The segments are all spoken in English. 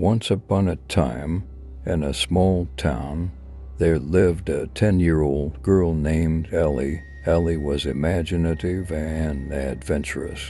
Once upon a time, in a small town, there lived a 10-year-old girl named Ellie. Ellie was imaginative and adventurous.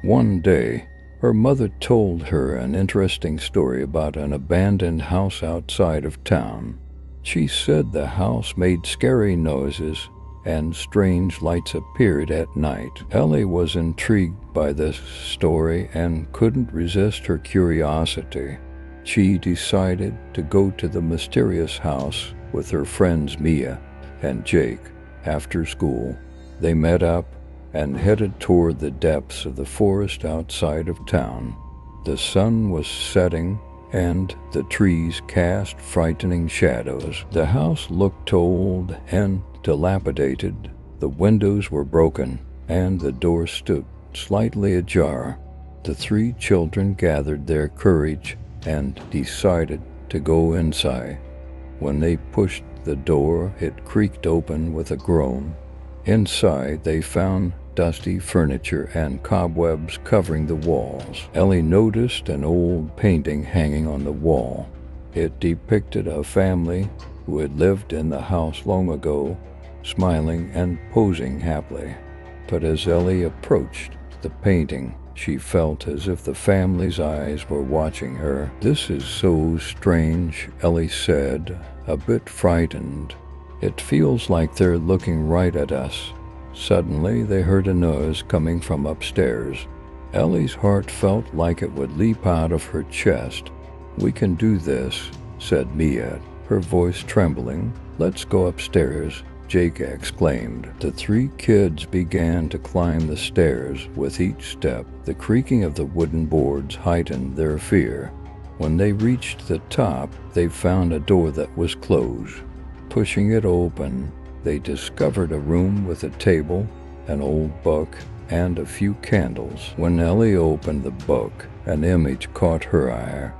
One day, her mother told her an interesting story about an abandoned house outside of town. She said the house made scary noises and strange lights appeared at night. Ellie was intrigued by this story and couldn't resist her curiosity. She decided to go to the mysterious house with her friends Mia and Jake after school. They met up and headed toward the depths of the forest outside of town. The sun was setting and the trees cast frightening shadows. The house looked old and dilapidated. The windows were broken and the door stood slightly ajar. The three children gathered their courage and decided to go inside. When they pushed the door, it creaked open with a groan. Inside, they found dusty furniture and cobwebs covering the walls. Ellie noticed an old painting hanging on the wall. It depicted a family who had lived in the house long ago, smiling and posing happily. But as Ellie approached the painting, she felt as if the family's eyes were watching her. "This is so strange," Ellie said, a bit frightened. "It feels like they're looking right at us." Suddenly, they heard a noise coming from upstairs. Ellie's heart felt like it would leap out of her chest. "We can do this," said Mia, her voice trembling. "Let's go upstairs," Jake exclaimed. The three kids began to climb the stairs. With each step, the creaking of the wooden boards heightened their fear. When they reached the top, they found a door that was closed. Pushing it open, they discovered a room with a table, an old book, and a few candles. When Ellie opened the book, an image caught her eye.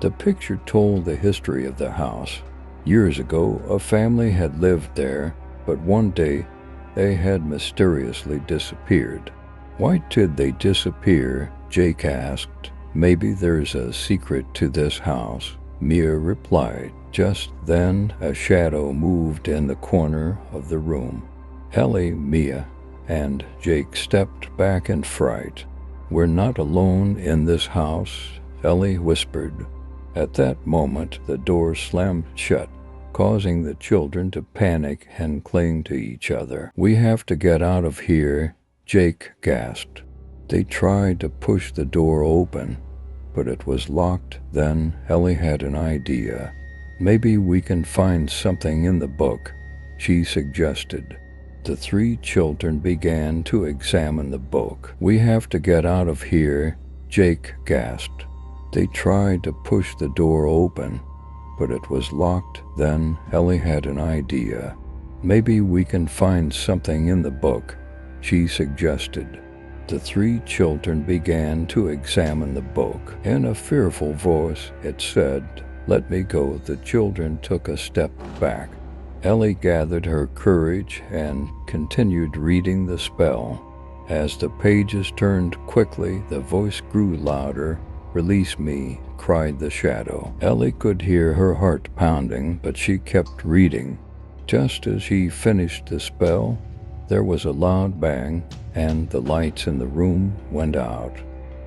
The picture told the history of the house. Years ago, a family had lived there, but one day they had mysteriously disappeared. "Why did they disappear?" Jake asked. "Maybe there's a secret to this house," Mia replied. Just then, a shadow moved in the corner of the room. Ellie, Mia, and Jake stepped back in fright. "We're not alone in this house," Ellie whispered. At that moment, the door slammed shut, causing the children to panic and cling to each other. "We have to get out of here," Jake gasped. They tried to push the door open, but it was locked. Then Ellie had an idea. "Maybe we can find something in the book," she suggested. The three children began to examine the book. "We have to get out of here," Jake gasped. They tried to push the door open, but it was locked. Then Ellie had an idea. "Maybe we can find something in the book," she suggested. The three children began to examine the book. In a fearful voice, it said, "Let me go." The children took a step back. Ellie gathered her courage and continued reading the spell. As the pages turned quickly, the voice grew louder. "Release me," cried the shadow. Ellie could hear her heart pounding, but she kept reading. Just as she finished the spell, there was a loud bang, and the lights in the room went out.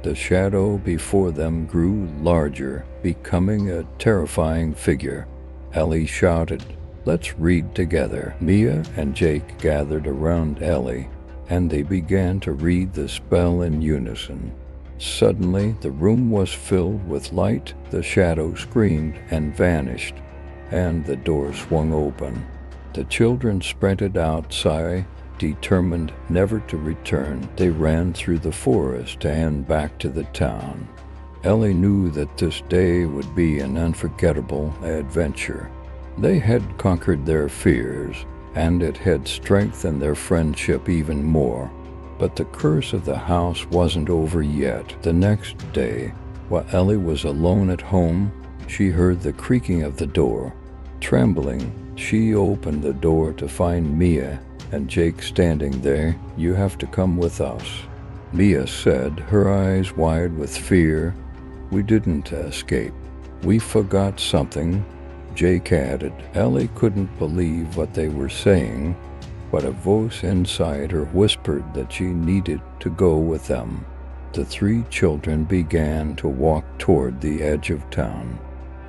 The shadow before them grew larger, becoming a terrifying figure. Ellie shouted, "Let's read together." Mia and Jake gathered around Ellie, and they began to read the spell in unison. Suddenly, the room was filled with light. The shadow screamed and vanished, and the door swung open. The children sprinted outside, determined never to return. They ran through the forest and back to the town. Ellie knew that this day would be an unforgettable adventure. They had conquered their fears, and it had strengthened their friendship even more. But the curse of the house wasn't over yet. The next day, while Ellie was alone at home, she heard the creaking of the door. Trembling, she opened the door to find Mia and Jake standing there. "You have to come with us," Mia said, her eyes wide with fear. "We didn't escape. "We forgot something," Jake added. Ellie couldn't believe what they were saying, but a voice inside her whispered that she needed to go with them. The three children began to walk toward the edge of town.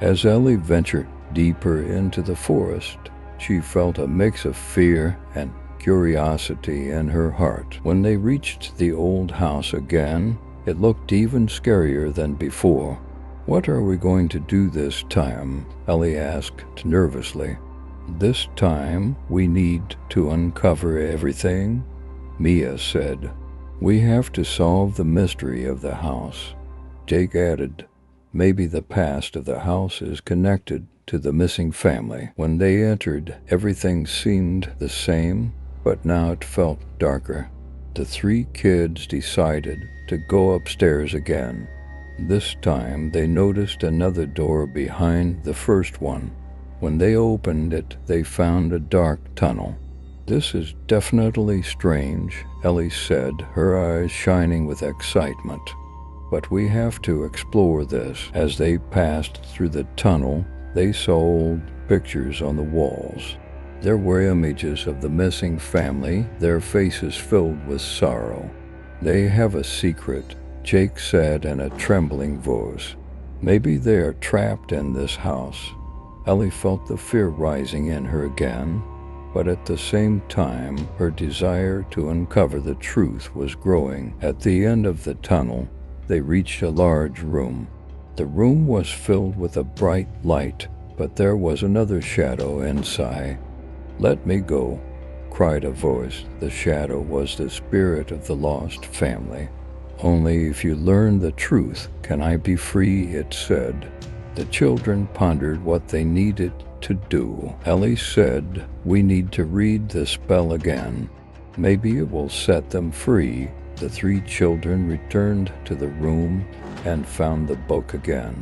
As Ellie ventured deeper into the forest, she felt a mix of fear and curiosity in her heart. When they reached the old house again, it looked even scarier than before. "What are we going to do this time?" Ellie asked nervously. "This time we need to uncover everything," Mia said. "We have to solve the mystery of the house," Jake added. "Maybe the past of the house is connected to the missing family." When they entered, everything seemed the same, but now it felt darker. The three kids decided to go upstairs again. This time they noticed another door behind the first one. When they opened it, they found a dark tunnel. "This is definitely strange," Ellie said, her eyes shining with excitement. "But we have to explore this." As they passed through the tunnel, they saw old pictures on the walls. There were images of the missing family, their faces filled with sorrow. "They have a secret," Jake said in a trembling voice. "Maybe they are trapped in this house." Ellie felt the fear rising in her again, but at the same time, her desire to uncover the truth was growing. At the end of the tunnel, they reached a large room. The room was filled with a bright light, but there was another shadow inside. "Let me go," cried a voice. The shadow was the spirit of the lost family. "Only if you learn the truth can I be free," it said. The children pondered what they needed to do. Ellie said, "We need to read the spell again. Maybe it will set them free." The three children returned to the room and found the book again.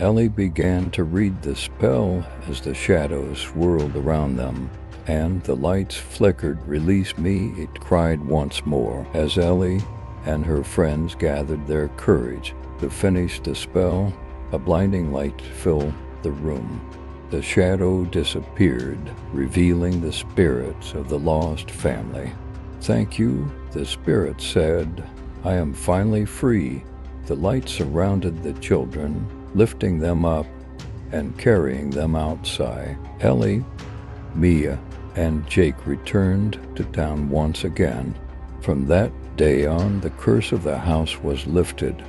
Ellie began to read the spell as the shadows swirled around them, and the lights flickered. "Release me," it cried once more. As Ellie and her friends gathered their courage to finish the spell, a blinding light filled the room. The shadow disappeared, revealing the spirits of the lost family. "Thank you," the spirit said. "I am finally free." The light surrounded the children, lifting them up and carrying them outside. Ellie, Mia, and Jake returned to town once again. From that day on, the curse of the house was lifted.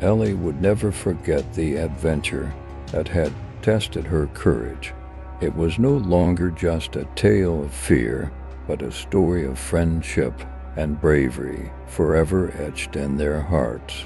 Ellie would never forget the adventure that had tested her courage. It was no longer just a tale of fear, but a story of friendship and bravery forever etched in their hearts.